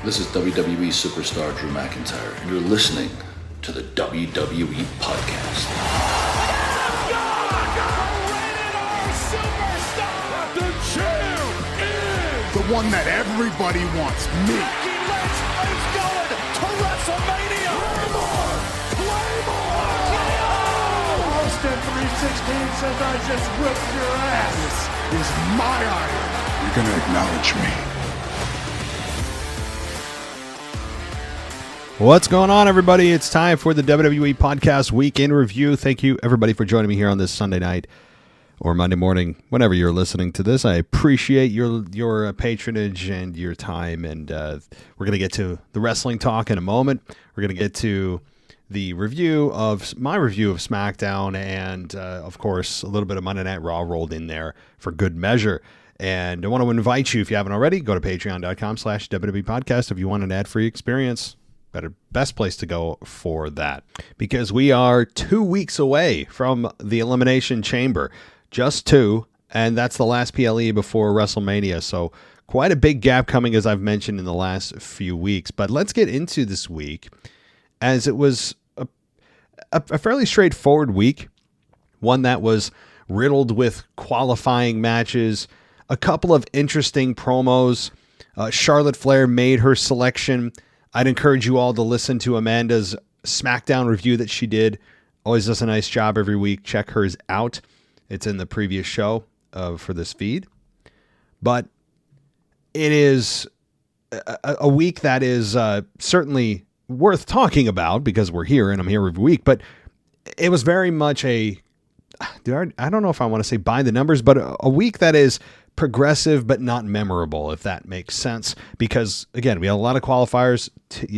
This is WWE superstar Drew McIntyre, and you're listening to the WWE Podcast. The champ is the one that everybody wants, me. It's going to WrestleMania. Claymore! Austin 316 says I just whipped your ass. This is my iron. You're going to acknowledge me. What's going on, everybody? It's time for the WWE Podcast Week in Review. Thank you, everybody, for joining me here on this Sunday night or Monday morning, whenever you're listening to this. I appreciate your patronage and your time, and we're going to get to the wrestling talk in a moment. We're going to get to the my review of SmackDown, and, of course, a little bit of Monday Night Raw rolled in there for good measure. And I want to invite you, if you haven't already, go to patreon.com/WWE Podcast if you want an ad-free experience. Best place to go for that, because we are 2 weeks away from the Elimination Chamber, just 2, and that's the last PLE before WrestleMania. So quite a big gap coming, as I've mentioned in the last few weeks. But let's get into this week, as it was a fairly straightforward week, one that was riddled with qualifying matches, a couple of interesting promos. Charlotte Flair made her selection. I'd encourage you all to listen to Amanda's SmackDown review that she did. Always does a nice job every week. Check hers out. It's in the previous show for this feed. But it is a week that is certainly worth talking about, because we're here and I'm here every week. But it was very much I don't know if I want to say by the numbers, but a week that is progressive but not memorable, if that makes sense, because again, we had a lot of qualifiers.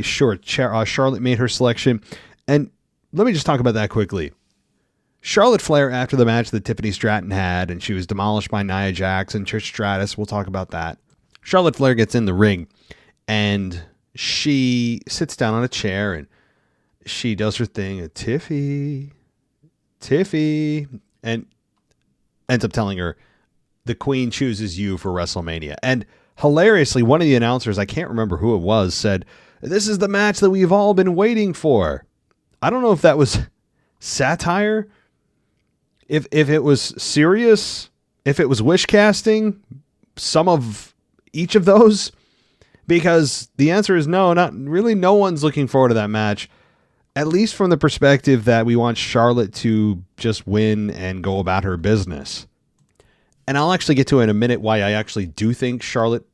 Charlotte made her selection, and let me just talk about that quickly. Charlotte Flair, after the match that Tiffany Stratton had, and she was demolished by Nia Jax and Trish Stratus, we'll talk about that. Charlotte Flair gets in the ring, and she sits down on a chair, and she does her thing, and Tiffy, and ends up telling her, the Queen chooses you for WrestleMania. And hilariously, one of the announcers, I can't remember who it was, said, "This is the match that we've all been waiting for." I don't know if that was satire, if it was serious, if it was wish casting, some of each of those, because the answer is no, not really. No one's looking forward to that match, at least from the perspective that we want Charlotte to just win and go about her business. And I'll actually get to in a minute why I actually do think Charlotte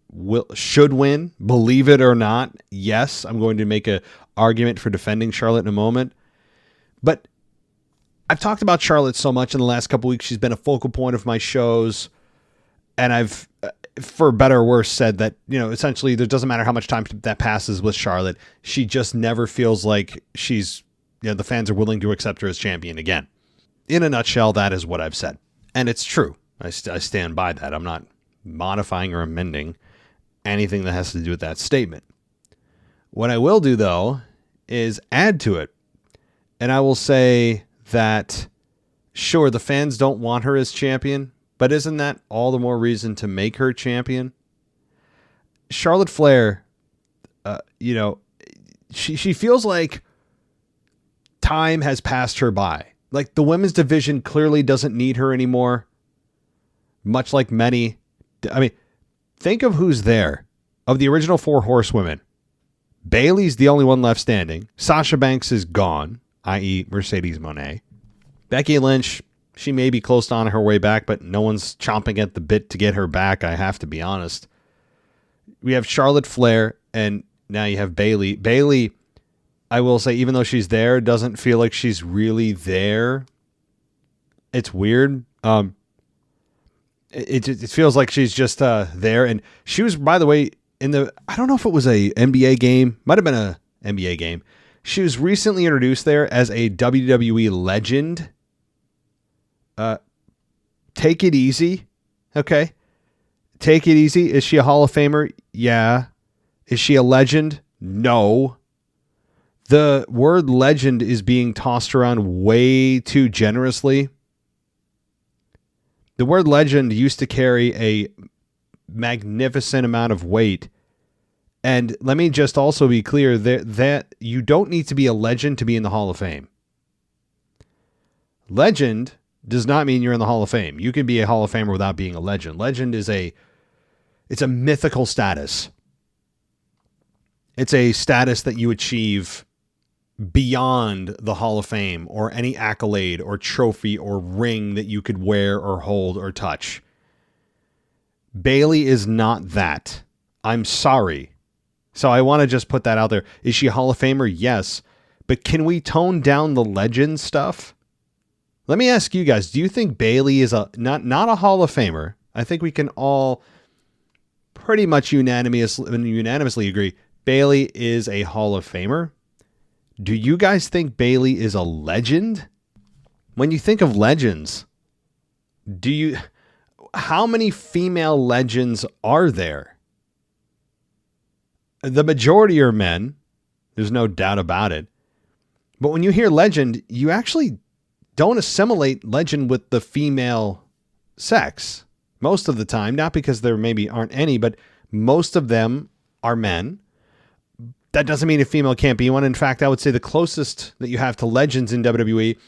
should win. Believe it or not, yes, I'm going to make an argument for defending Charlotte in a moment. But I've talked about Charlotte so much in the last couple weeks. She's been a focal point of my shows. And I've, for better or worse, said that, essentially it doesn't matter how much time that passes with Charlotte. She just never feels like she's, the fans are willing to accept her as champion again. In a nutshell, that is what I've said. And it's true. I stand by that. I'm not modifying or amending anything that has to do with that statement. What I will do, though, is add to it. And I will say that, sure, the fans don't want her as champion, but isn't that all the more reason to make her champion? Charlotte Flair, she feels like time has passed her by. Like, the women's division clearly doesn't need her anymore. Much like many, think of who's there. Of the original 4 horsewomen, Bayley's the only one left standing. Sasha Banks is gone, i.e. Mercedes Moné. Becky Lynch, she may be close on her way back, but no one's chomping at the bit to get her back, I have to be honest. We have Charlotte Flair, and now you have Bayley. Bayley, I will say, even though she's there, doesn't feel like she's really there. It's weird. It feels like she's just there. And she was, by the way, I don't know if it was a NBA game. Might have been a NBA game. She was recently introduced there as a WWE legend. Take it easy. Okay. Take it easy. Is she a Hall of Famer? Yeah. Is she a legend? No. The word legend is being tossed around way too generously. The word legend used to carry a magnificent amount of weight And let me just also be clear that you don't need to be a legend to be in the Hall of Fame. Legend does not mean you're in the Hall of Fame. You can be a Hall of Famer without being a legend. Legend is it's a mythical status. It's a status that you achieve beyond the Hall of Fame or any accolade or trophy or ring that you could wear or hold or touch. Bayley is not that. I'm sorry. So I want to just put that out there. Is she a Hall of Famer? Yes. But can we tone down the legend stuff? Let me ask you guys, do you think Bayley is not a Hall of Famer? I think we can all pretty much unanimously agree Bayley is a Hall of Famer. Do you guys think Bayley is a legend? When you think of legends, how many female legends are there? The majority are men. There's no doubt about it. But when you hear legend, you actually don't assimilate legend with the female sex most of the time. Not because there maybe aren't any, but most of them are men. That doesn't mean a female can't be one. In fact, I would say the closest that you have to legends in WWE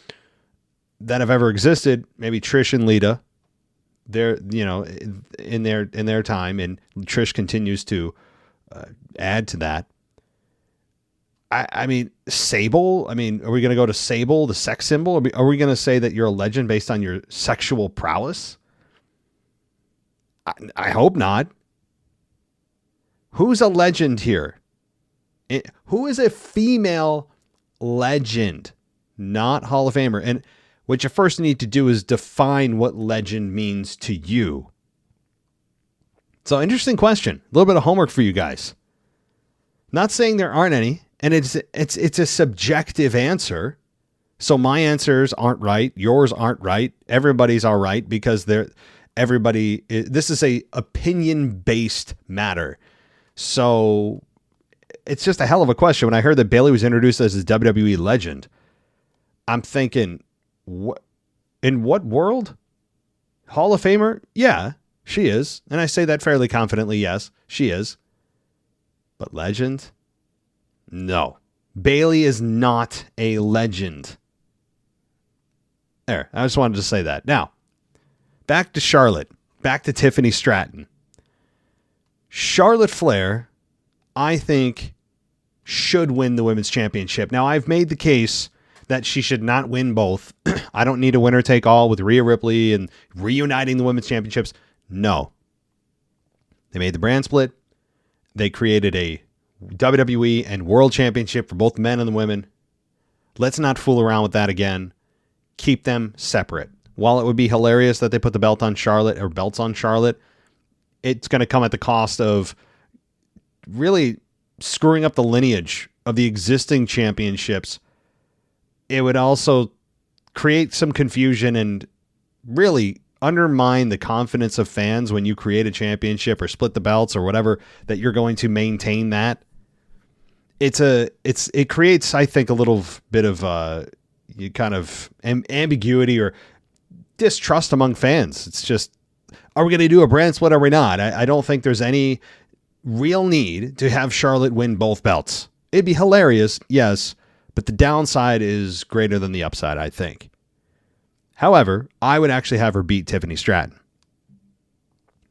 that have ever existed, maybe Trish and Lita. They're, in their time, and Trish continues to add to that. I mean, Sable. I mean, are we going to go to Sable, the sex symbol? Are we going to say that you're a legend based on your sexual prowess? I hope not. Who's a legend here? Who is a female legend? Not Hall of Famer. And what you first need to do is define what legend means to you. So, interesting question. A little bit of homework for you guys. Not saying there aren't any, and it's a subjective answer. So my answers aren't right, yours aren't right, everybody's all right because this is a opinion-based matter. So it's just a hell of a question. When I heard that Bayley was introduced as a WWE legend, I'm thinking, in what world? Hall of Famer? Yeah. She is. And I say that fairly confidently. Yes, she is. But legend? No. Bayley is not a legend. There. I just wanted to say that. Now, back to Charlotte. Back to Tiffany Stratton. Charlotte Flair, I think, should win the Women's Championship. Now, I've made the case that she should not win both. I don't need a winner take all with Rhea Ripley and reuniting the Women's Championships. No. They made the brand split. They created a WWE and World Championship for both men and the women. Let's not fool around with that again. Keep them separate. While it would be hilarious that they put the belt on Charlotte or belts on Charlotte, it's going to come at the cost of really screwing up the lineage of the existing championships. It would also create some confusion and really undermine the confidence of fans when you create a championship or split the belts or whatever, that you're going to maintain that. It creates, I think, a little bit of kind of ambiguity or distrust among fans. It's just, are we going to do a brand split or are we not? I don't think there's any real need to have Charlotte win both belts. It'd be hilarious, yes, but the downside is greater than the upside, I think. However, I would actually have her beat Tiffany Stratton.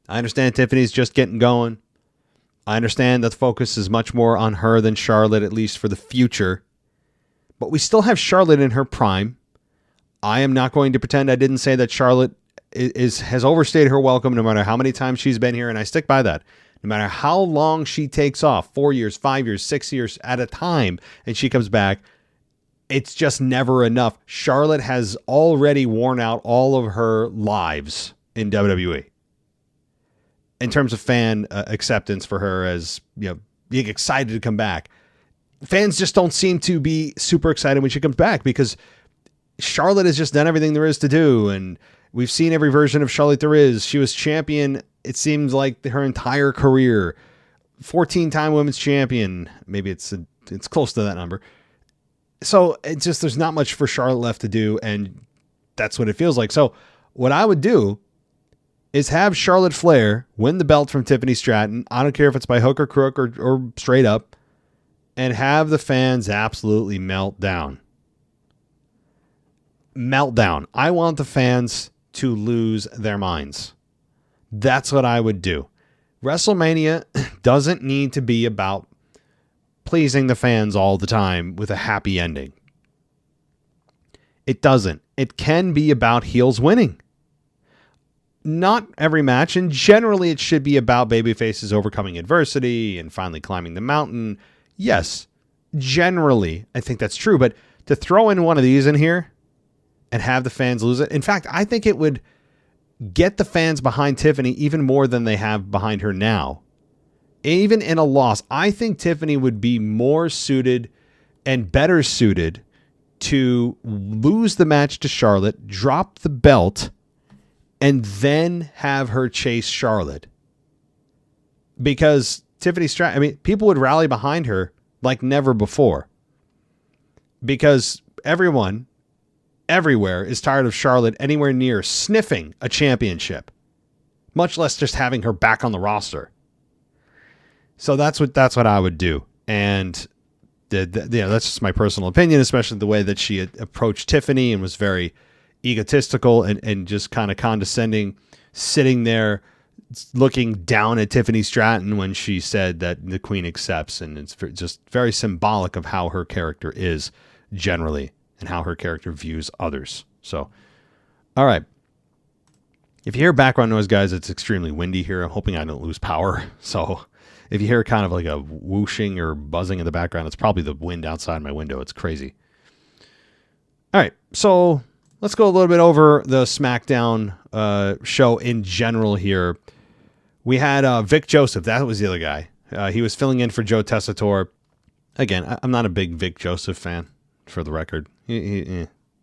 I understand Tiffany's just getting going. I understand that the focus is much more on her than Charlotte, at least for the future. But we still have Charlotte in her prime. I am not going to pretend I didn't say that Charlotte has overstayed her welcome no matter how many times she's been here, and I stick by that. No matter how long she takes off, 4 years, 5 years, 6 years at a time, and she comes back, it's just never enough. Charlotte has already worn out all of her lives in WWE in terms of fan acceptance for her as, being excited to come back. Fans just don't seem to be super excited when she comes back because Charlotte has just done everything there is to do. And we've seen every version of Charlotte there is. She was champion, it seems like, her entire career. 14-time women's champion. Maybe it's close to that number. So it's just, there's not much for Charlotte left to do, and that's what it feels like. So what I would do is have Charlotte Flair win the belt from Tiffany Stratton. I don't care if it's by hook or crook or straight up, and have the fans absolutely melt down. Meltdown. I want the fans to lose their minds. That's what I would do. WrestleMania doesn't need to be about pleasing the fans all the time with a happy ending. It doesn't. It can be about heels winning. Not every match, and generally it should be about babyfaces overcoming adversity and finally climbing the mountain. Yes, generally I think that's true, but to throw in one of these in here and have the fans lose it. In fact, I think it would get the fans behind Tiffany even more than they have behind her now. Even in a loss, I think Tiffany would be more suited and better suited to lose the match to Charlotte, drop the belt, and then have her chase Charlotte. Because Tiffany Stratton, I mean, people would rally behind her like never before. Because everyone, everywhere, is tired of Charlotte anywhere near sniffing a championship, much less just having her back on the roster. So that's what I would do. And that's just my personal opinion, especially the way that she had approached Tiffany and was very egotistical and just kind of condescending, sitting there looking down at Tiffany Stratton when she said that the Queen accepts. And it's just very symbolic of how her character is generally and how her character views others. So, all right. If you hear background noise, guys, it's extremely windy here. I'm hoping I don't lose power. So if you hear kind of like a whooshing or buzzing in the background, it's probably the wind outside my window. It's crazy. All right. So let's go a little bit over the SmackDown show in general here. We had Vic Joseph. That was the other guy. He was filling in for Joe Tessitore. Again, I'm not a big Vic Joseph fan, for the record.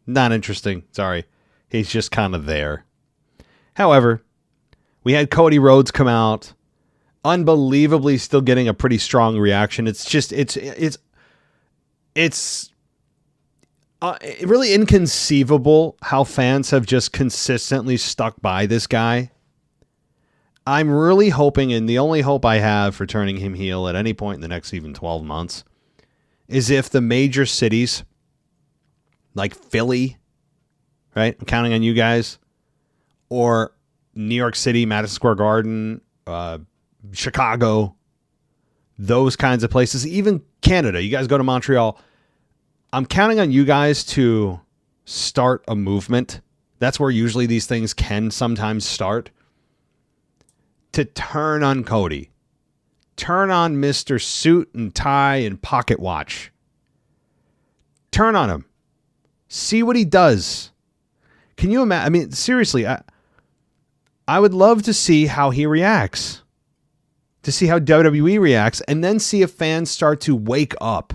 Not interesting. Sorry. He's just kind of there. However, we had Cody Rhodes come out, unbelievably still getting a pretty strong reaction. It's just, it's really inconceivable how fans have just consistently stuck by this guy. I'm really hoping, and the only hope I have for turning him heel at any point in the next even 12 months is if the major cities like Philly, right? I'm counting on you guys, or New York City, Madison Square Garden, Chicago, those kinds of places, even Canada. You guys go to Montreal. I'm counting on you guys to start a movement. That's where usually these things can sometimes start. To turn on Cody. Turn on Mr. Suit and Tie and Pocket Watch. Turn on him. See what he does. Can you imagine? I mean, seriously, I would love to see how he reacts. To see how WWE reacts, and then see if fans start to wake up.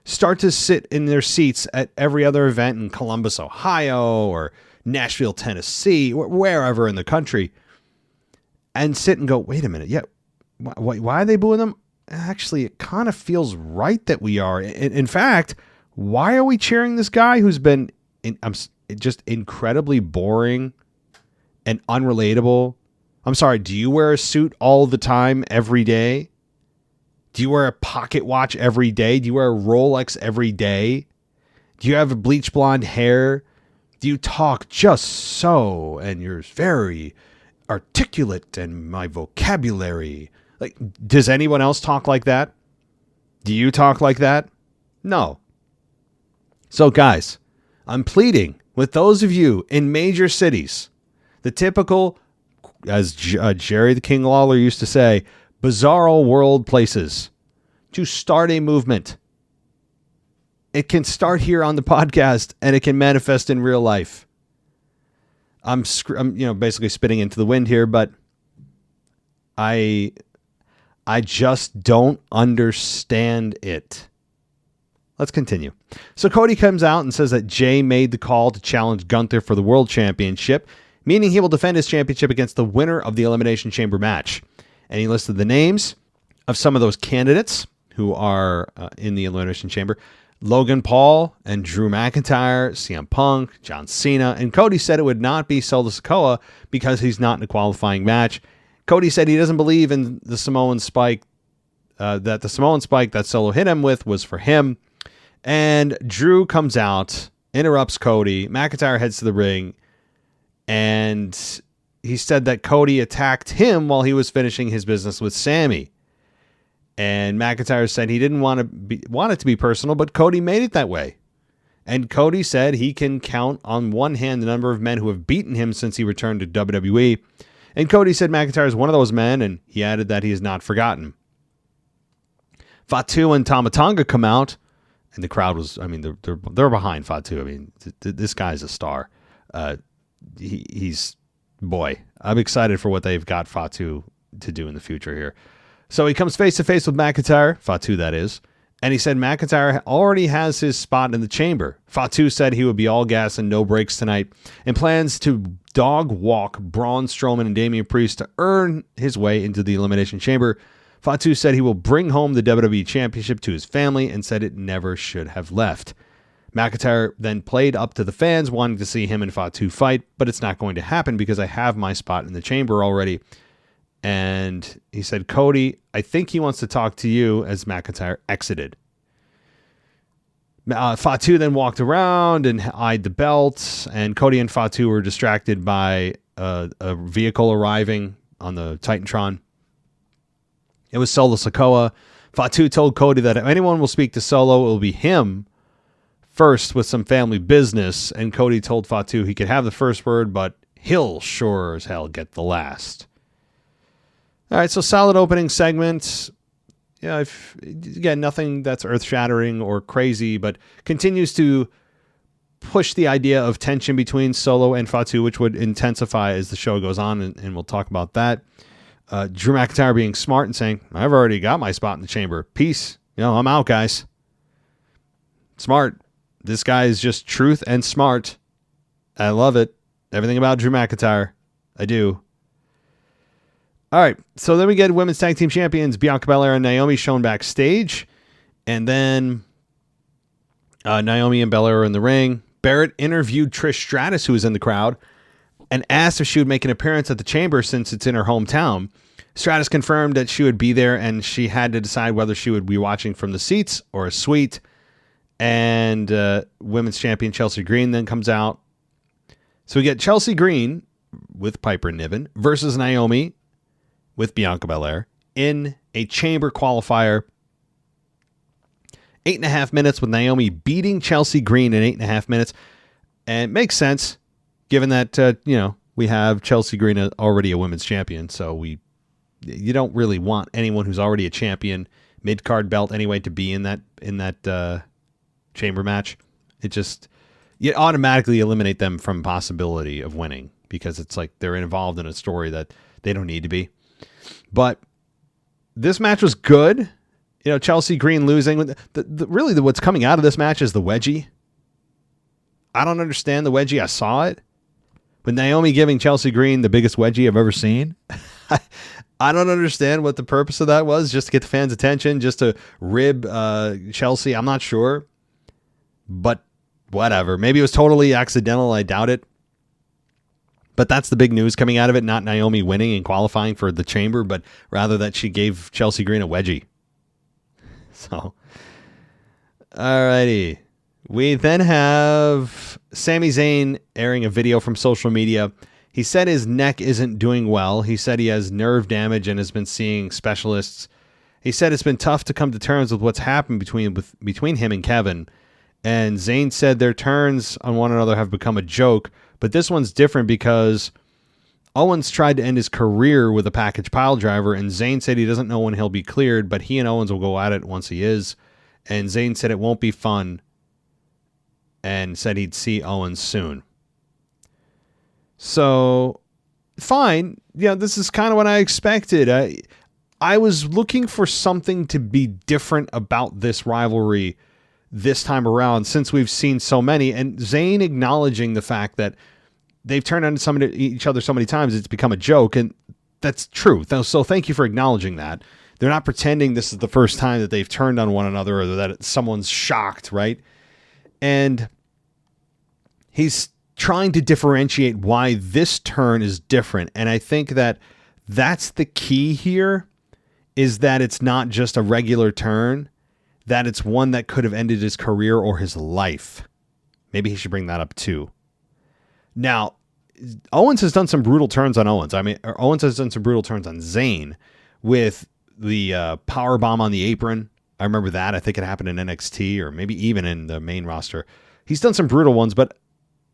Start to sit in their seats at every other event in Columbus, Ohio, or Nashville, Tennessee, wherever in the country, and sit and go, wait a minute, yeah, why are they booing them? Actually, it kind of feels right that we are. In fact, why are we cheering this guy who's been just incredibly boring and unrelatable? I'm sorry, do you wear a suit all the time, every day? Do you wear a pocket watch every day? Do you wear a Rolex every day? Do you have bleach blonde hair? Do you talk just so, and you're very articulate and my vocabulary? Like, does anyone else talk like that? Do you talk like that? No. So guys, I'm pleading with those of you in major cities, the typical, as Jerry the King Lawler used to say, bizarro world places, to start a movement. It can start here on the podcast, and it can manifest in real life. I'm basically spitting into the wind here, but I just don't understand it. Let's continue. So Cody comes out and says that Jay made the call to challenge Gunther for the World Championship, meaning he will defend his championship against the winner of the Elimination Chamber match. And he listed the names of some of those candidates who are in the Elimination Chamber. Logan Paul and Drew McIntyre, CM Punk, John Cena, and Cody said it would not be Solo Sikoa because he's not in a qualifying match. Cody said he doesn't believe in the Samoan spike, that the Samoan spike that Solo hit him with was for him. And Drew comes out, interrupts Cody. McIntyre heads to the ring, and he said that Cody attacked him while he was finishing his business with Sammy. And McIntyre said he didn't want it to be personal, but Cody made it that way. And Cody said he can count on one hand the number of men who have beaten him since he returned to WWE. And Cody said McIntyre is one of those men, and he added that he is not forgotten. Fatu and Tama Tonga come out, and the crowd was, they're behind Fatu. This guy's a star. Boy, I'm excited for what they've got Fatu to do in the future here. So he comes face to face with McIntyre, Fatu that is, and he said McIntyre already has his spot in the chamber. Fatu said he would be all gas and no breaks tonight and plans to dog walk Braun Strowman and Damian Priest to earn his way into the Elimination Chamber. Fatu said he will bring home the WWE Championship to his family and said it never should have left. McIntyre then played up to the fans wanting to see him and Fatu fight, but it's not going to happen because I have my spot in the chamber already. And he said, Cody, I think he wants to talk to you, as McIntyre exited. Fatu then walked around and eyed the belt, and Cody and Fatu were distracted by a vehicle arriving on the Titantron. It was Solo Sikoa. Fatu told Cody that if anyone will speak to Solo, it will be him first with some family business, and Cody told Fatu he could have the first word, but he'll sure as hell get the last. All right, so solid opening segment. Yeah, again, nothing that's earth-shattering or crazy, but continues to push the idea of tension between Solo and Fatu, which would intensify as the show goes on, and we'll talk about that. Drew McIntyre being smart and saying, I've already got my spot in the chamber. Peace. I'm out, guys. Smart. This guy is just truth and smart. I love it. Everything about Drew McIntyre. I do. All right, so then we get Women's Tag Team Champions Bianca Belair and Naomi shown backstage. And then Naomi and Belair are in the ring. Barrett interviewed Trish Stratus, who was in the crowd, and asked if she would make an appearance at the Chamber since it's in her hometown. Stratus confirmed that she would be there, and she had to decide whether she would be watching from the seats or a suite. And Women's Champion Chelsea Green then comes out. So we get Chelsea Green with Piper Niven versus Naomi with Bianca Belair in a chamber qualifier. 8.5 minutes with Naomi beating Chelsea Green in 8.5 minutes. And it makes sense given that, we have Chelsea Green already a women's champion. So you don't really want anyone who's already a champion, mid-card belt anyway, to be in that chamber match. You automatically eliminate them from possibility of winning because it's like they're involved in a story that they don't need to be. But this match was good. Chelsea Green losing. Really, what's coming out of this match is the wedgie. I don't understand the wedgie. I saw it. But Naomi giving Chelsea Green the biggest wedgie I've ever seen. I don't understand what the purpose of that was. Just to get the fans' attention, just to rib Chelsea. I'm not sure. But whatever. Maybe it was totally accidental. I doubt it. But that's the big news coming out of it. Not Naomi winning and qualifying for the chamber, but rather that she gave Chelsea Green a wedgie. So, alrighty. We then have Sami Zayn airing a video from social media. He said his neck isn't doing well. He said he has nerve damage and has been seeing specialists. He said it's been tough to come to terms with what's happened between him and Kevin. And Zayn said their turns on one another have become a joke. But this one's different because Owens tried to end his career with a package pile driver, and Zayn said he doesn't know when he'll be cleared, but he and Owens will go at it once he is. And Zayn said it won't be fun and said he'd see Owens soon. So, fine. This is kind of what I expected. I was looking for something to be different about this rivalry this time around since we've seen so many, and Zayn acknowledging the fact that they've turned on each other so many times it's become a joke, and that's true. So thank you for acknowledging that. They're not pretending this is the first time that they've turned on one another or that someone's shocked, right? And he's trying to differentiate why this turn is different. And I think that that's the key here, is that it's not just a regular turn, that it's one that could have ended his career or his life. Maybe he should bring that up too. Now, Owens has done some brutal turns on Owens. Owens has done some brutal turns on Zayn with the power bomb on the apron. I remember that. I think it happened in NXT or maybe even in the main roster. He's done some brutal ones, but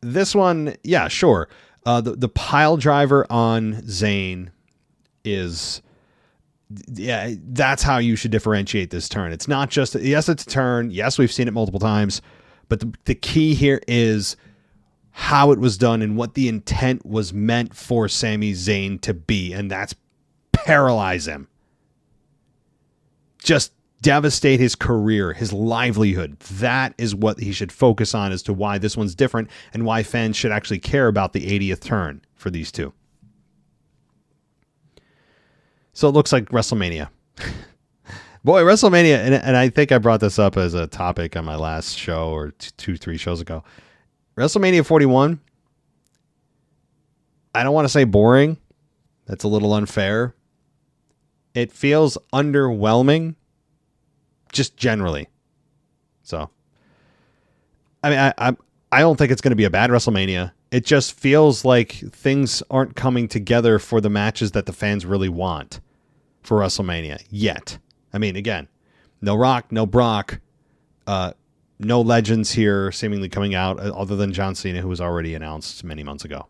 this one, yeah, sure. The pile driver on Zayn is, yeah, that's how you should differentiate this turn. It's not just, yes, it's a turn. Yes, we've seen it multiple times, but the key here is how it was done and what the intent was meant for Sami Zayn to be, and that's paralyze him. Just devastate his career, his livelihood. That is what he should focus on as to why this one's different and why fans should actually care about the 80th turn for these two. So it looks like WrestleMania. Boy, WrestleMania, and I think I brought this up as a topic on my last show or 2-3 shows ago. WrestleMania 41, I don't want to say boring. That's a little unfair. It feels underwhelming, just generally. So, I mean, I don't think it's going to be a bad WrestleMania. It just feels like things aren't coming together for the matches that the fans really want for WrestleMania yet. I mean, again, no Rock, no Brock, no legends here seemingly coming out other than John Cena, who was already announced many months ago.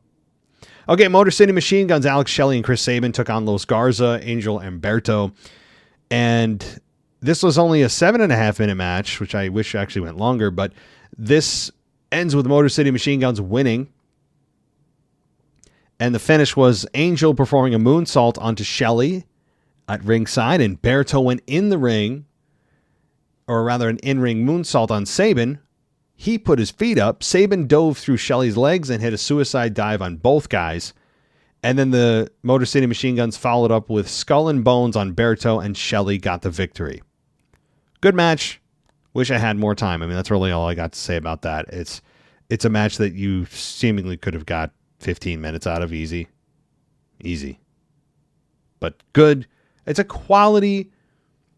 Okay, Motor City Machine Guns, Alex Shelley and Chris Sabin took on Los Garza, Angel Humberto. And this was only a 7.5 minute match, which I wish actually went longer, but this ends with Motor City Machine Guns winning. And the finish was Angel performing a moonsault onto Shelley at ringside, and Humberto went in the ring, or rather an in-ring moonsault on Sabin. He put his feet up. Sabin dove through Shelley's legs and hit a suicide dive on both guys. And then the Motor City Machine Guns followed up with Skull and Bones on Humberto, and Shelley got the victory. Good match. Wish I had more time. I mean, that's really all I got to say about that. It's a match that you seemingly could have got 15 minutes out of easy. Easy. But good. It's a quality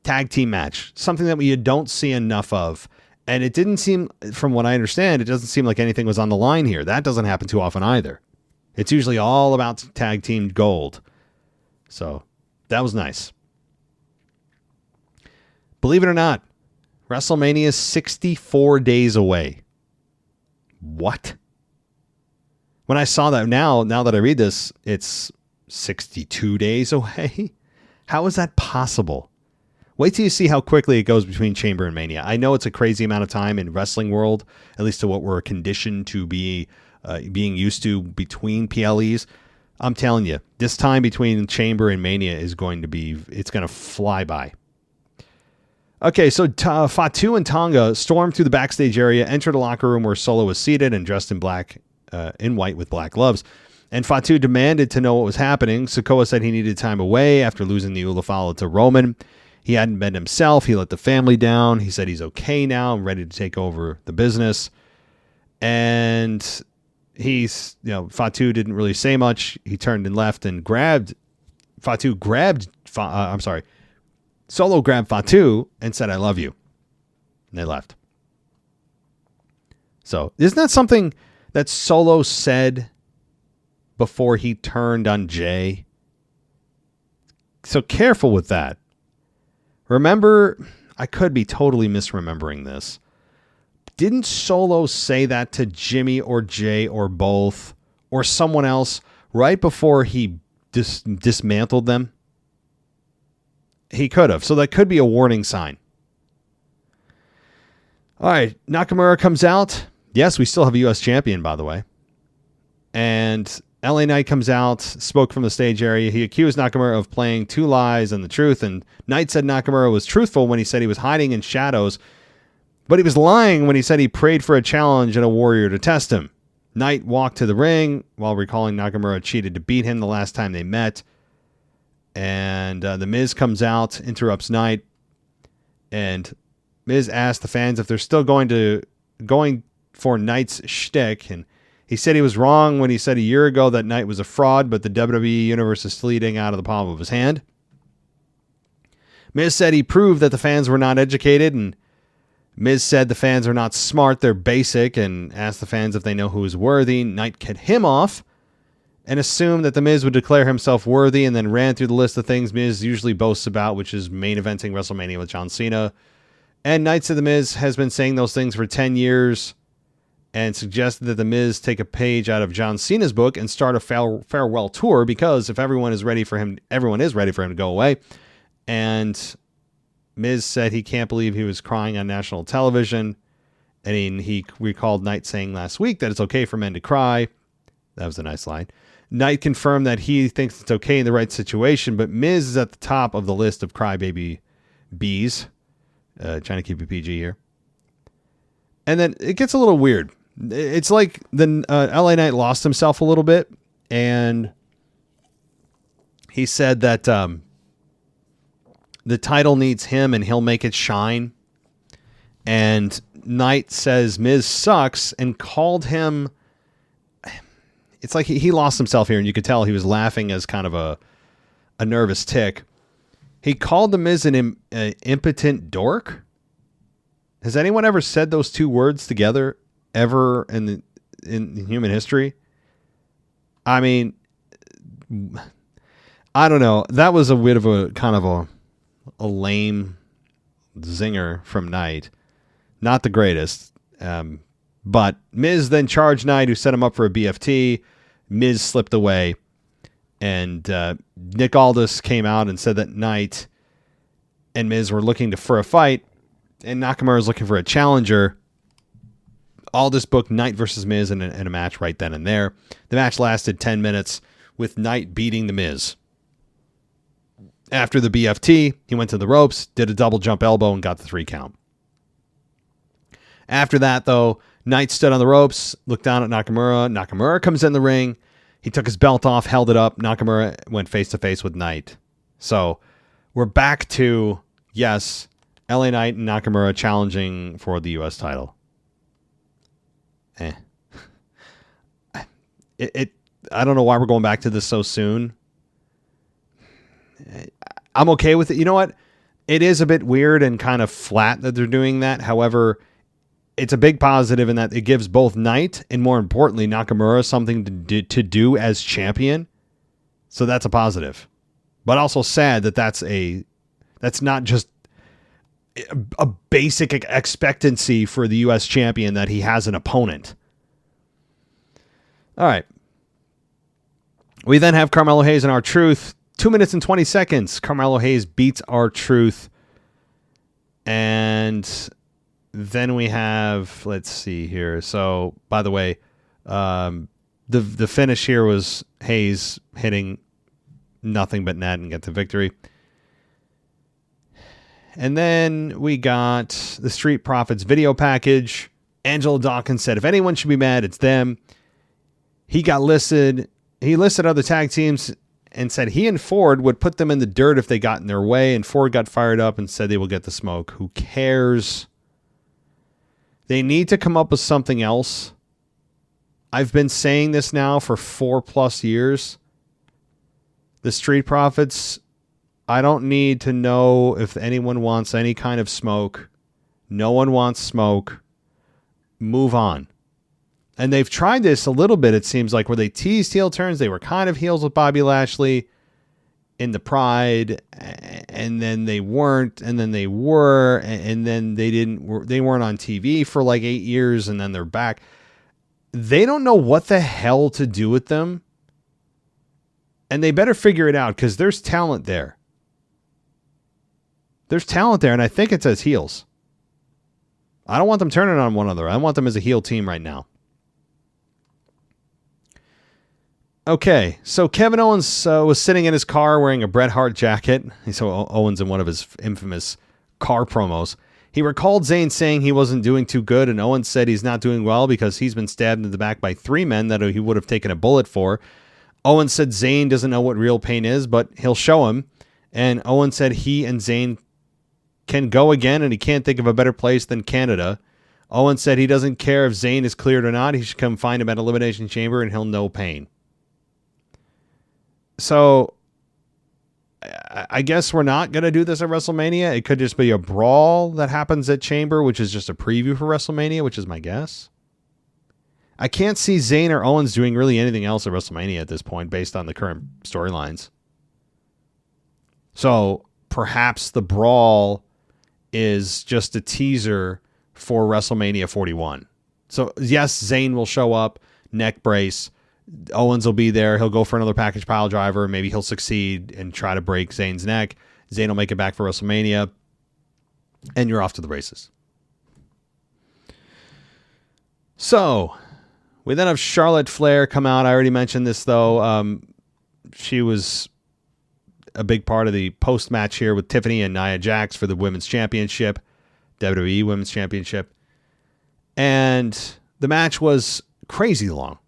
tag team match. Something that you don't see enough of. And it didn't seem, from what I understand, it doesn't seem like anything was on the line here. That doesn't happen too often either. It's usually all about tag team gold. So that was nice. Believe it or not, WrestleMania is 64 days away. What? When I saw that now that I read this, it's 62 days away. How is that possible? Wait till you see how quickly it goes between Chamber and Mania. I know it's a crazy amount of time in wrestling world, at least to what we're conditioned to be being used to between PLEs. I'm telling you, this time between Chamber and Mania is going to fly by. Okay, so Fatu and Tonga stormed through the backstage area, entered a locker room where Solo was seated and dressed in black, in white with black gloves. And Fatu demanded to know what was happening. Sikoa said he needed time away after losing the Ulafala to Roman. He hadn't been himself. He let the family down. He said he's okay now and ready to take over the business. And Fatu didn't really say much. He turned and left and Solo grabbed Fatu and said, "I love you." And they left. So isn't that something that Solo said before he turned on Jay? So careful with that. Remember, I could be totally misremembering this. Didn't Solo say that to Jimmy or Jay or both or someone else right before he dismantled them? He could have. So that could be a warning sign. All right. Nakamura comes out. Yes, we still have a U.S. champion, by the way. And LA Knight comes out, spoke from the stage area. He accused Nakamura of playing two lies and the truth. And Knight said Nakamura was truthful when he said he was hiding in shadows, but he was lying when he said he prayed for a challenge and a warrior to test him. Knight walked to the ring while recalling Nakamura cheated to beat him the last time they met. And The Miz comes out, interrupts Knight, and Miz asked the fans if they're still going for Knight's shtick, and he said he was wrong when he said a year ago that Knight was a fraud, but the WWE Universe is still eating out of the palm of his hand. Miz said he proved that the fans were not educated, and Miz said the fans are not smart, they're basic, and asked the fans if they know who is worthy. Knight cut him off and assumed that the Miz would declare himself worthy, and then ran through the list of things Miz usually boasts about, which is main eventing WrestleMania with John Cena. And Knight said the Miz has been saying those things for 10 years and suggested that the Miz take a page out of John Cena's book and start a farewell tour, because if everyone is ready for him to go away. And Miz said he can't believe he was crying on national television. And he recalled Knight saying last week that it's okay for men to cry. That was a nice line. Knight confirmed that he thinks it's okay in the right situation, but Miz is at the top of the list of crybaby bees. Trying to keep it PG here. And then it gets a little weird. It's like the LA Knight lost himself a little bit, and he said that the title needs him and he'll make it shine. And Knight says Miz sucks and called him. It's like he lost himself here, and you could tell he was laughing as kind of a nervous tick. He called the Miz an impotent dork. Has anyone ever said those two words together ever in human history? I mean, I don't know. That was a bit of a kind of a lame zinger from Knight. Not the greatest. But Miz then charged Knight, who set him up for a BFT. Miz slipped away. And Nick Aldis came out and said that Knight and Miz were looking for a fight, and Nakamura is looking for a challenger. Aldis booked Knight versus Miz in a match right then and there. The match lasted 10 minutes with Knight beating the Miz. After the BFT, he went to the ropes, did a double jump elbow, and got the 3 count. After that, though, Knight stood on the ropes, looked down at Nakamura. Nakamura comes in the ring. He took his belt off, held it up. Nakamura went face-to-face with Knight. So we're back to, yes, LA Knight and Nakamura challenging for the U.S. title. I don't know why we're going back to this so soon. I'm okay with it. You know what? It is a bit weird and kind of flat that they're doing that. However, it's a big positive in that it gives both Knight and, more importantly, Nakamura something to do as champion. So that's a positive. But also sad that that's not just a basic expectancy for the U.S. champion that he has an opponent. All right. We then have Carmelo Hayes and R-Truth. 2 minutes and 20 seconds. Carmelo Hayes beats R-Truth. And then we have, let's see here. So, by the way, the finish here was Hayes hitting nothing but net and get the victory. And then we got the Street Profits video package. Angelo Dawkins said, if anyone should be mad, it's them. He listed other tag teams and said he and Ford would put them in the dirt if they got in their way. And Ford got fired up and said they will get the smoke. Who cares? They need to come up with something else. I've been saying this now for 4+ years. The Street Profits, I don't need to know if anyone wants any kind of smoke. No one wants smoke. Move on. And they've tried this a little bit, it seems like, where they teased heel turns. They were kind of heels with Bobby Lashley in the Pride, and then they weren't, and then they were, and then they weren't on TV for like 8 years, and then they're back. They don't know what the hell to do with them, and they better figure it out, because there's talent there. There's talent there, and I think it's as heels. I don't want them turning on one another. I want them as a heel team right now. Okay, so Kevin Owens was sitting in his car wearing a Bret Hart jacket. He saw Owens in one of his infamous car promos. He recalled Zayn saying he wasn't doing too good, and Owens said he's not doing well because he's been stabbed in the back by 3 men that he would have taken a bullet for. Owens said Zayn doesn't know what real pain is, but he'll show him. And Owens said he and Zayn can go again, and he can't think of a better place than Canada. Owens said he doesn't care if Zayn is cleared or not. He should come find him at Elimination Chamber, and he'll know pain. So I guess we're not going to do this at WrestleMania. It could just be a brawl that happens at Chamber, which is just a preview for WrestleMania, which is my guess. I can't see Zayn or Owens doing really anything else at WrestleMania at this point based on the current storylines. So perhaps the brawl is just a teaser for WrestleMania 41. So yes, Zayn will show up, neck brace. Owens will be there. He'll go for another package pile driver. Maybe he'll succeed and try to break Zayn's neck. Zayn will make it back for WrestleMania. And you're off to the races. So we then have Charlotte Flair come out. I already mentioned this, though. She was a big part of the post-match here with Tiffany and Nia Jax for the Women's Championship, WWE Women's Championship. And the match was crazy long.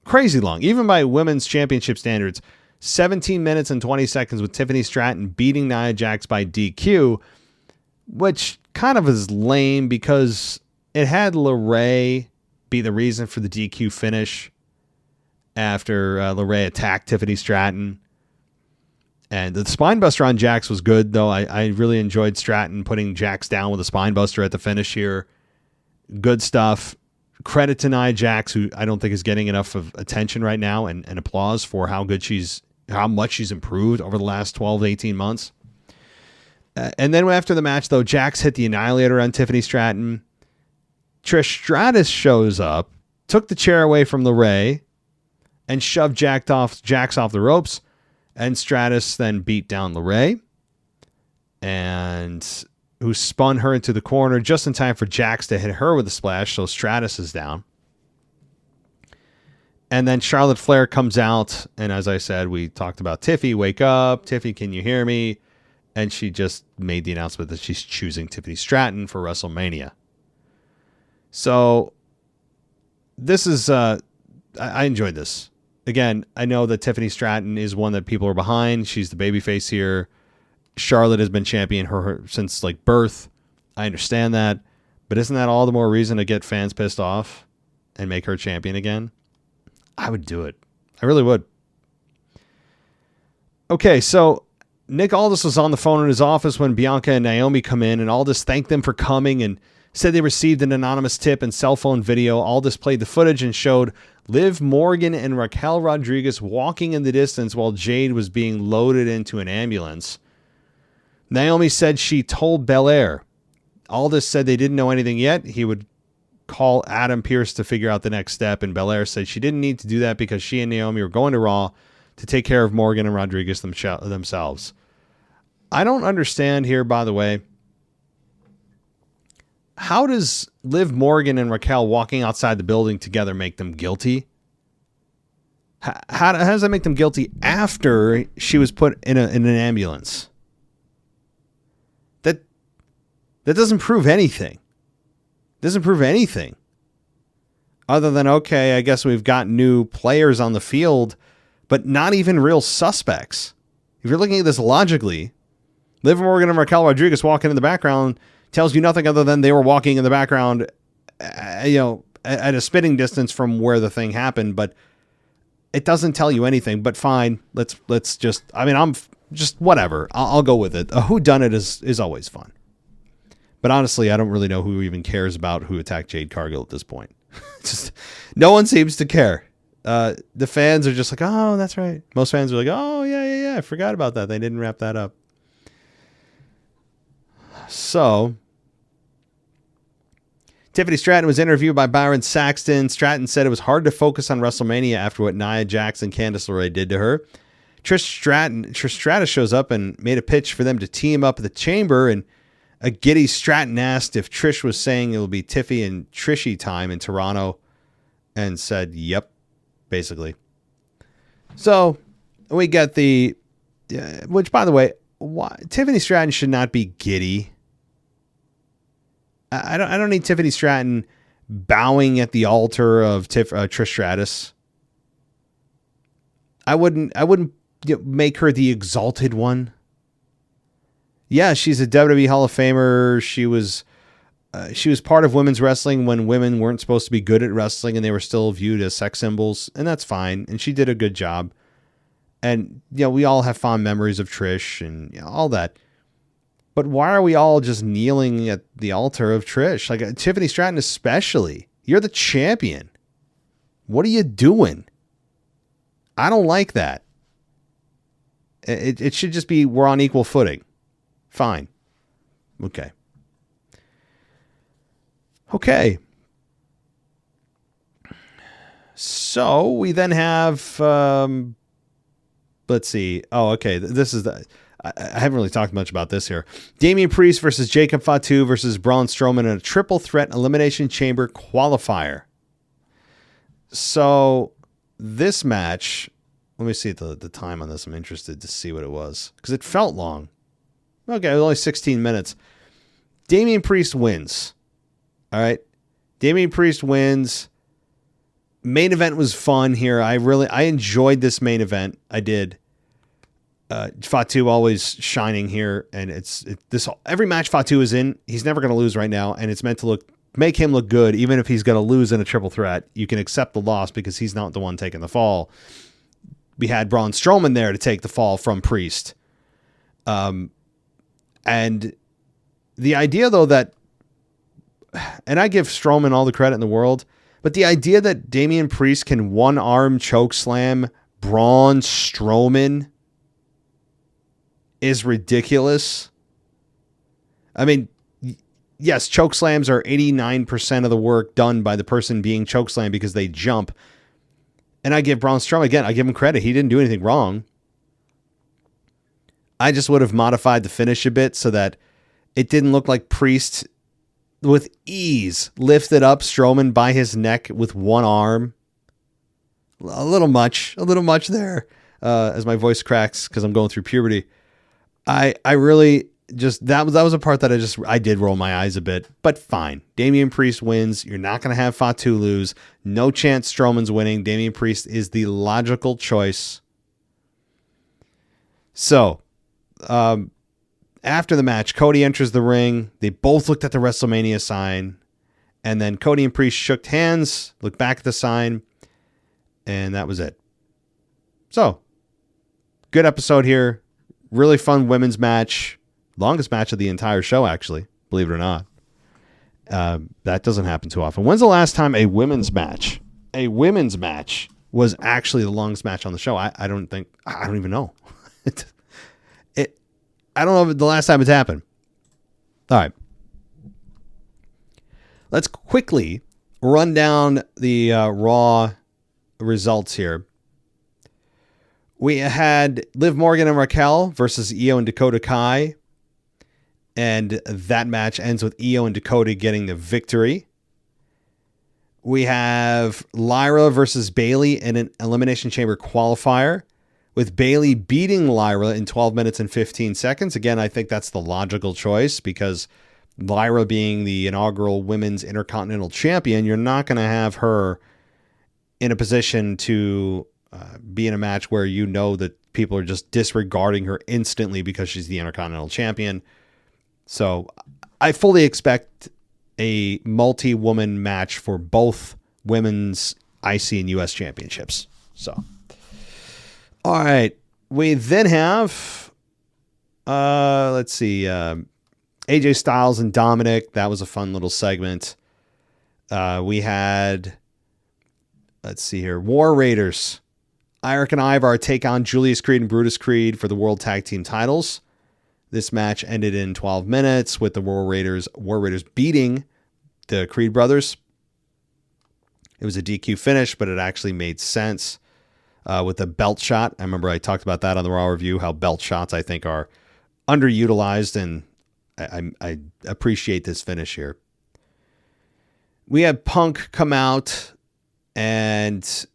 Crazy long. Even by Women's Championship standards, 17 minutes and 20 seconds with Tiffany Stratton beating Nia Jax by DQ, which kind of is lame because it had LeRae be the reason for the DQ finish after LeRae attacked Tiffany Stratton. And the spinebuster on Jax was good, though. I really enjoyed Stratton putting Jax down with a spinebuster at the finish here. Good stuff. Credit to Nia Jax, who I don't think is getting enough of attention right now, and applause for how much she's improved over the last 12 to 18 months. And then after the match, though, Jax hit the Annihilator on Tiffany Stratton. Trish Stratus shows up, took the chair away from LeRae, and shoved Jax off the ropes. And Stratus then beat down LeRae, and who spun her into the corner just in time for Jax to hit her with a splash, so Stratus is down. And then Charlotte Flair comes out, and as I said, we talked about Tiffy, wake up, Tiffy, can you hear me? And she just made the announcement that she's choosing Tiffany Stratton for WrestleMania. So this is, I enjoyed this. Again, I know that Tiffany Stratton is one that people are behind. She's the babyface here. Charlotte has been champion her since like birth. I understand that. But isn't that all the more reason to get fans pissed off and make her champion again? I would do it. I really would. Okay, so Nick Aldis was on the phone in his office when Bianca and Naomi come in, and Aldis thanked them for coming and said they received an anonymous tip and cell phone video. Aldis played the footage and showed Liv Morgan and Raquel Rodriguez walking in the distance while Jade was being loaded into an ambulance. Naomi said she told Belair. Aldis said they didn't know anything yet. He would call Adam Pearce to figure out the next step, and Belair said she didn't need to do that because she and Naomi were going to Raw to take care of Morgan and Rodriguez themselves. I don't understand here, by the way. How does Liv Morgan and Raquel walking outside the building together make them guilty? How does that make them guilty after she was put in an ambulance? That doesn't prove anything. Doesn't prove anything. Other than, okay, I guess we've got new players on the field, but not even real suspects. If you're looking at this logically, Liv Morgan and Raquel Rodriguez walking in the background tells you nothing other than they were walking in the background, at a spitting distance from where the thing happened, but it doesn't tell you anything. But fine, let's just, I'm just whatever. I'll go with it. A whodunit is always fun. But honestly, I don't really know who even cares about who attacked Jade Cargill at this point. Just no one seems to care. The fans are just like, oh, that's right. Most fans are like, oh, yeah, I forgot about that. They didn't wrap that up. So Tiffany Stratton was interviewed by Byron Saxton. Stratton said it was hard to focus on WrestleMania after what Nia Jax and Candice LeRae did to her. Trish Stratus shows up and made a pitch for them to team up at the Chamber, and a giddy Stratton asked if Trish was saying it will be Tiffy and Trishy time in Toronto, and said, yep, basically. So we get which, by the way, Tiffany Stratton should not be giddy. I don't need Tiffany Stratton bowing at the altar of Trish Stratus. I wouldn't make her the exalted one. Yeah, she's a WWE Hall of Famer. She was part of women's wrestling when women weren't supposed to be good at wrestling and they were still viewed as sex symbols, and that's fine. And she did a good job. And, we all have fond memories of Trish and all that. But why are we all just kneeling at the altar of Trish? Like Tiffany Stratton especially. You're the champion. What are you doing? I don't like that. It should just be we're on equal footing. Fine. Okay. So we then have... let's see. Oh, okay. This is I haven't really talked much about this here. Damian Priest versus Jacob Fatu versus Braun Strowman in a triple threat Elimination Chamber qualifier. So this match, let me see the time on this. I'm interested to see what it was because it felt long. Okay, it was only 16 minutes. Damian Priest wins. All right. Damian Priest wins. Main event was fun here. I enjoyed this main event. I did. Fatu always shining here, and every match Fatu is in, he's never going to lose right now, and it's meant to make him look good, even if he's going to lose in a triple threat. You can accept the loss because he's not the one taking the fall. We had Braun Strowman there to take the fall from Priest, and the idea though that, and I give Strowman all the credit in the world. But the idea that Damian Priest can one-arm chokeslam Braun Strowman is ridiculous. I mean, yes, chokeslams are 89% of the work done by the person being chokeslammed because they jump. And I give Braun Strowman, again, I give him credit. He didn't do anything wrong. I just would have modified the finish a bit so that it didn't look like Priest with ease lifted up Strowman by his neck with one arm. A little much there, as my voice cracks because I'm going through puberty. I really just, that was a part that I did roll my eyes a bit, but fine. Damian Priest wins. You're not going to have Fatu lose. No chance Strowman's winning. Damian Priest is the logical choice. So, after the match, Cody enters the ring. They both looked at the WrestleMania sign. And then Cody and Priest shook hands, looked back at the sign, and that was it. So, good episode here. Really fun women's match. Longest match of the entire show, actually, believe it or not. That doesn't happen too often. When's the last time a women's match was actually the longest match on the show? I don't even know. I don't know the last time it's happened. All right. Let's quickly run down the Raw results here. We had Liv Morgan and Raquel versus Io and Dakota Kai. And that match ends with Io and Dakota getting the victory. We have Lyra versus Bayley in an Elimination Chamber qualifier, with Bayley beating Lyra in 12 minutes and 15 seconds. Again, I think that's the logical choice because Lyra being the inaugural Women's Intercontinental Champion, you're not going to have her in a position to be in a match where you know that people are just disregarding her instantly because she's the Intercontinental Champion. So I fully expect a multi-woman match for both women's IC and US championships. So, all right. We then have, let's see, AJ Styles and Dominic. That was a fun little segment. We had, let's see here, War Raiders. Eric and Ivar take on Julius Creed and Brutus Creed for the World Tag Team titles. This match ended in 12 minutes with the War Raiders beating the Creed brothers. It was a DQ finish, but it actually made sense with the belt shot. I remember I talked about that on the Raw review, how belt shots I think are underutilized, and I appreciate this finish here. We had Punk come out and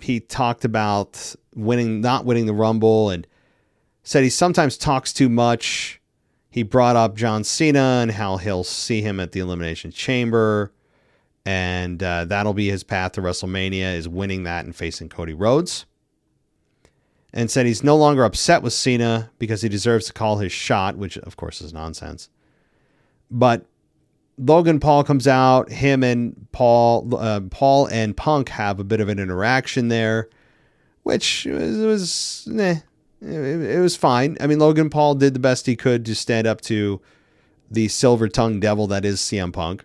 he talked about not winning the Rumble, and said he sometimes talks too much. He brought up John Cena and how he'll see him at the Elimination Chamber, and that'll be his path to WrestleMania, is winning that and facing Cody Rhodes. and said he's no longer upset with Cena because he deserves to call his shot, which of course is nonsense. But Logan Paul comes out, him and Paul and Punk have a bit of an interaction there, which was it was fine. I mean, Logan Paul did the best he could to stand up to the silver-tongued devil that is CM Punk.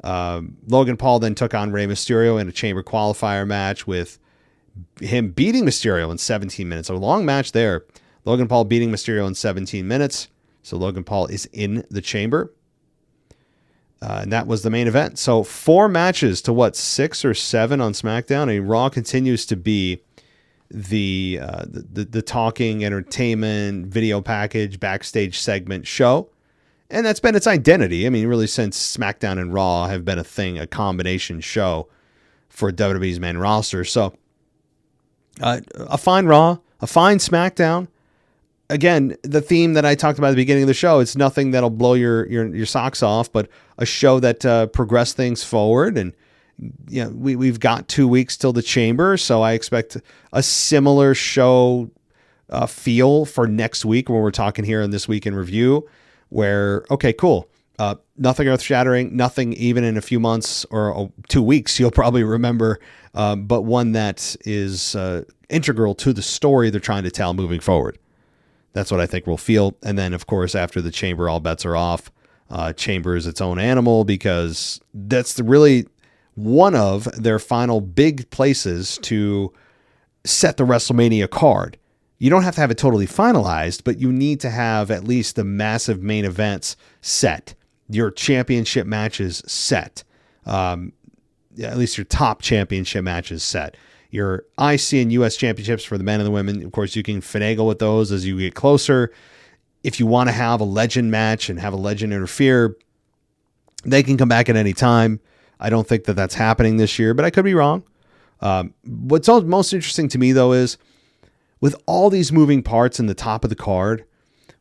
Logan Paul then took on Rey Mysterio in a Chamber qualifier match with him beating Mysterio in 17 minutes. A long match there. Logan Paul beating Mysterio in 17 minutes. So Logan Paul is in the Chamber. And that was the main event. So 4 matches to 6 or 7 on SmackDown. I mean, Raw continues to be the talking, entertainment, video package, backstage segment show. And that's been its identity. I mean, really since SmackDown and Raw have been a thing, a combination show for WWE's main roster. So a fine Raw, a fine SmackDown. Again, the theme that I talked about at the beginning of the show, it's nothing that'll blow your socks off, but a show that progressed things forward. And you know, we've got 2 weeks till the Chamber, so I expect a similar show feel for next week when we're talking here in This Week in Review, where, okay, cool. Nothing earth-shattering, nothing even in a few months or 2 weeks you'll probably remember, but one that is integral to the story they're trying to tell moving forward. That's what I think we'll feel. And then, of course, after the Chamber, all bets are off. Chamber is its own animal because that's really one of their final big places to set the WrestleMania card. You don't have to have it totally finalized, but you need to have at least the massive main events set, your championship matches set, at least your top championship matches set. Your IC and US championships for the men and the women. Of course, you can finagle with those as you get closer. If you want to have a legend match and have a legend interfere, they can come back at any time. I don't think that that's happening this year, but I could be wrong. What's most interesting to me, though, is with all these moving parts in the top of the card,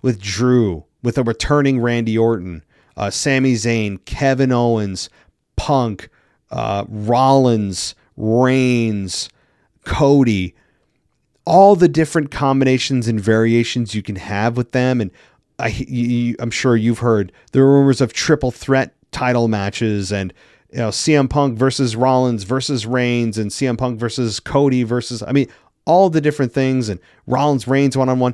with Drew, with a returning Randy Orton, Sami Zayn, Kevin Owens, Punk, Rollins, Reigns, Cody, all the different combinations and variations you can have with them. And I'm sure you've heard the rumors of triple threat title matches and, you know, CM Punk versus Rollins versus Reigns and CM Punk versus Cody versus, I mean, all the different things, and Rollins Reigns one-on-one.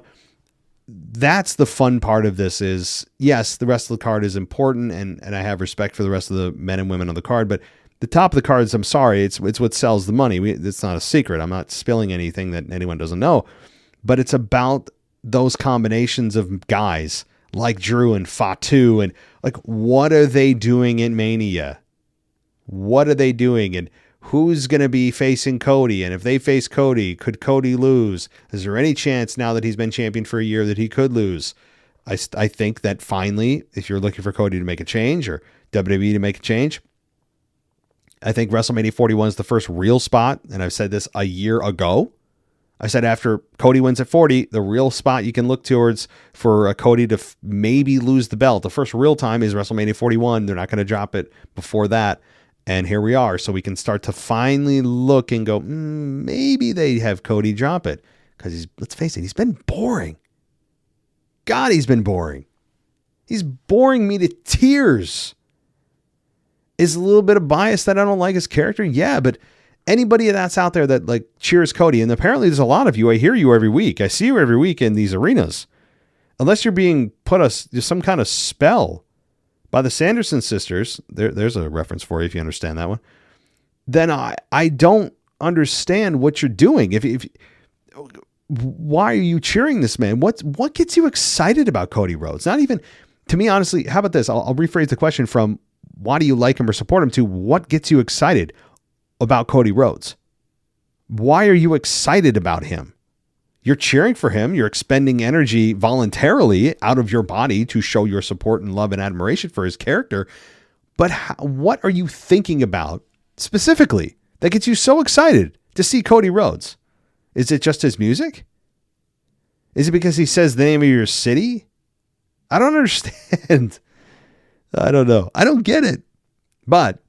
That's the fun part of this is, yes, the rest of the card is important, and I have respect for the rest of the men and women on the card, but the top of the cards, I'm sorry, it's what sells the money. It's not a secret. I'm not spilling anything that anyone doesn't know, but it's about those combinations of guys like Drew and Fatu, and like, what are they doing in Mania? What are they doing? And who's going to be facing Cody? And if they face Cody, could Cody lose? Is there any chance now that he's been champion for a year that he could lose? I think that finally, if you're looking for Cody to make a change or WWE to make a change, I think WrestleMania 41 is the first real spot. And I've said this a year ago. I said after Cody wins at 40, the real spot you can look towards for Cody to maybe lose the belt. The first real time is WrestleMania 41. They're not going to drop it before that. And here we are. So we can start to finally look and go, maybe they have Cody drop it. Because let's face it, he's been boring. God, he's been boring. He's boring me to tears. Is a little bit of bias that I don't like his character? Yeah, but anybody that's out there that like cheers Cody, and apparently there's a lot of you. I hear you every week. I see you every week in these arenas. Unless you're being put some kind of spell by the Sanderson sisters, there's a reference for you if you understand that one, then I don't understand what you're doing. If why are you cheering this man? What gets you excited about Cody Rhodes? Not even, to me, honestly, how about this? I'll rephrase the question from why do you like him or support him to what gets you excited about Cody Rhodes? Why are you excited about him? You're cheering for him. You're expending energy voluntarily out of your body to show your support and love and admiration for his character. But what are you thinking about specifically that gets you so excited to see Cody Rhodes? Is it just his music? Is it because he says the name of your city? I don't understand. I don't know. I don't get it. But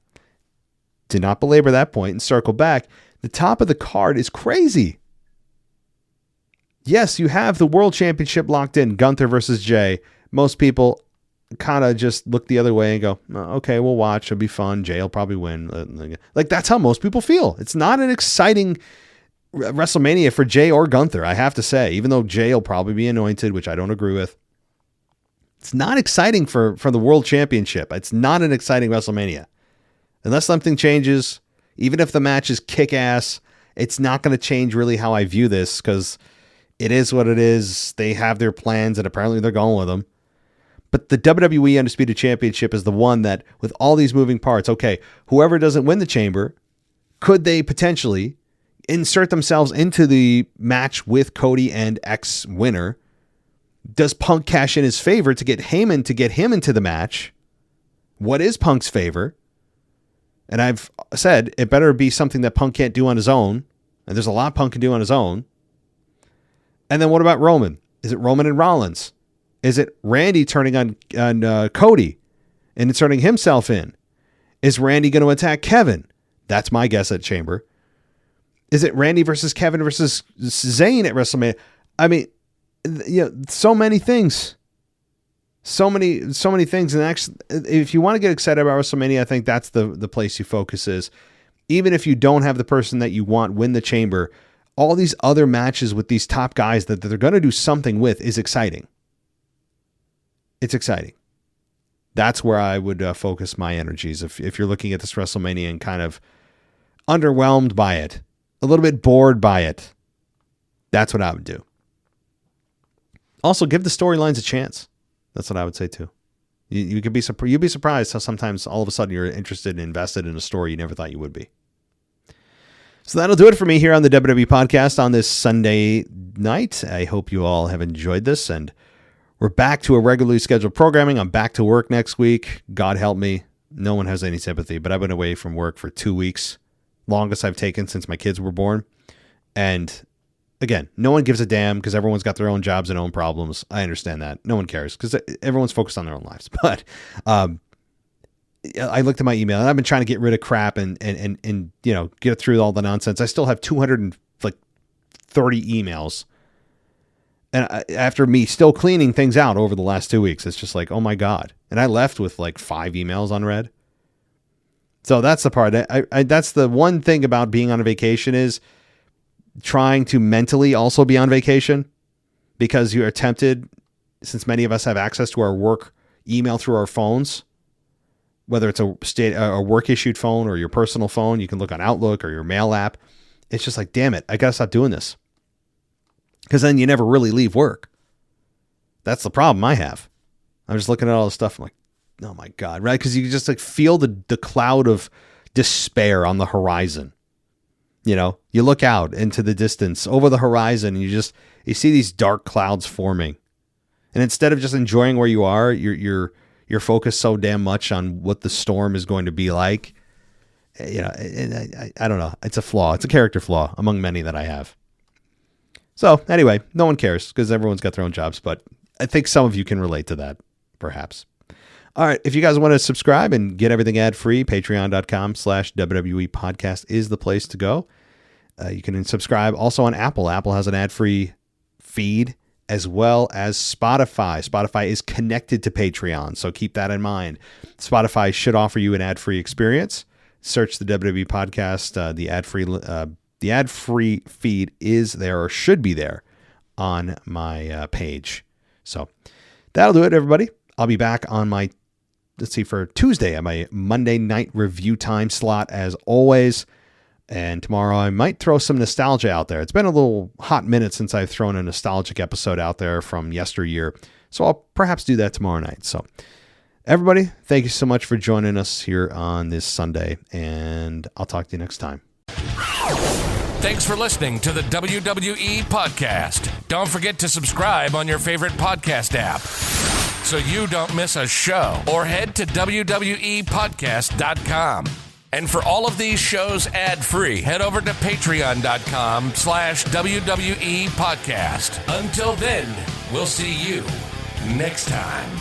to not belabor that point and circle back, the top of the card is crazy. yes, you have the world championship locked in, Gunther versus Jay. Most people kind of just look the other way and go, oh, okay, we'll watch. It'll be fun. Jay will probably win. Like, that's how most people feel. It's not an exciting WrestleMania for Jay or Gunther, I have to say, even though Jay will probably be anointed, which I don't agree with. It's not exciting for the world championship. It's not an exciting WrestleMania. Unless something changes, even if the match is kick-ass, it's not going to change really how I view this, because it is what it is. They have their plans, and apparently they're going with them. But the WWE Undisputed Championship is the one that, with all these moving parts, okay, whoever doesn't win the Chamber, could they potentially insert themselves into the match with Cody and ex-winner? Does Punk cash in his favor to get Heyman to get him into the match? What is Punk's favor? And I've said it better be something that Punk can't do on his own. And there's a lot Punk can do on his own. And then what about Roman? Is it Roman and Rollins? Is it Randy turning on Cody and inserting himself in? Is Randy going to attack Kevin? That's my guess at Chamber. Is it Randy versus Kevin versus Zayn at WrestleMania? I mean, so many things. So many things. And actually, if you want to get excited about WrestleMania, I think that's the place you focus is. Even if you don't have the person that you want win the Chamber, all these other matches with these top guys that they're going to do something with is exciting. It's exciting. That's where I would focus my energies. If you're looking at this WrestleMania and kind of underwhelmed by it, a little bit bored by it, that's what I would do. Also, give the storylines a chance. That's what I would say too. You'd be surprised how sometimes all of a sudden you're interested and invested in a story you never thought you would be. So that'll do it for me here on the WWE Podcast on this Sunday night. I hope you all have enjoyed this, and we're back to a regularly scheduled programming. I'm back to work next week. God help me. No one has any sympathy, but I've been away from work for 2 weeks. Longest I've taken since my kids were born. And again, no one gives a damn because everyone's got their own jobs and own problems. I understand that. No one cares because everyone's focused on their own lives. But I looked at my email and I've been trying to get rid of crap and get through all the nonsense. I still have 230 emails. And after me still cleaning things out over the last 2 weeks, it's just like, oh my God. And I left with 5 emails unread. So that's the part. That's the one thing about being on a vacation is trying to mentally also be on vacation, because you are tempted, since many of us have access to our work email through our phones, whether it's a work issued phone or your personal phone, you can look on Outlook or your mail app. It's just like, damn it, I got to stop doing this. Because then you never really leave work. That's the problem I have. I'm just looking at all this stuff. I'm like, oh my God, right? Because you just feel the cloud of despair on the horizon. You look out into the distance over the horizon and you see these dark clouds forming. And instead of just enjoying where you are, you're focused so damn much on what the storm is going to be like. I don't know. It's a flaw. It's a character flaw among many that I have. So anyway, no one cares because everyone's got their own jobs, but I think some of you can relate to that, perhaps. All right. If you guys want to subscribe and get everything ad-free, patreon.com/WWE podcast is the place to go. You can subscribe also on Apple. Apple has an ad-free feed, as well as Spotify. Spotify is connected to Patreon, so keep that in mind. Spotify should offer you an ad-free experience. Search the WWE podcast. The ad-free feed is there, or should be there, on my page. So that'll do it, everybody. I'll be back on for Tuesday on my Monday night review time slot, as always. And tomorrow I might throw some nostalgia out there. It's been a little hot minute since I've thrown a nostalgic episode out there from yesteryear. So I'll perhaps do that tomorrow night. So everybody, thank you so much for joining us here on this Sunday, and I'll talk to you next time. Thanks for listening to the WWE Podcast. Don't forget to subscribe on your favorite podcast app so you don't miss a show, or head to WWEpodcast.com. And for all of these shows ad-free, head over to patreon.com/WWE Podcast. Until then, we'll see you next time.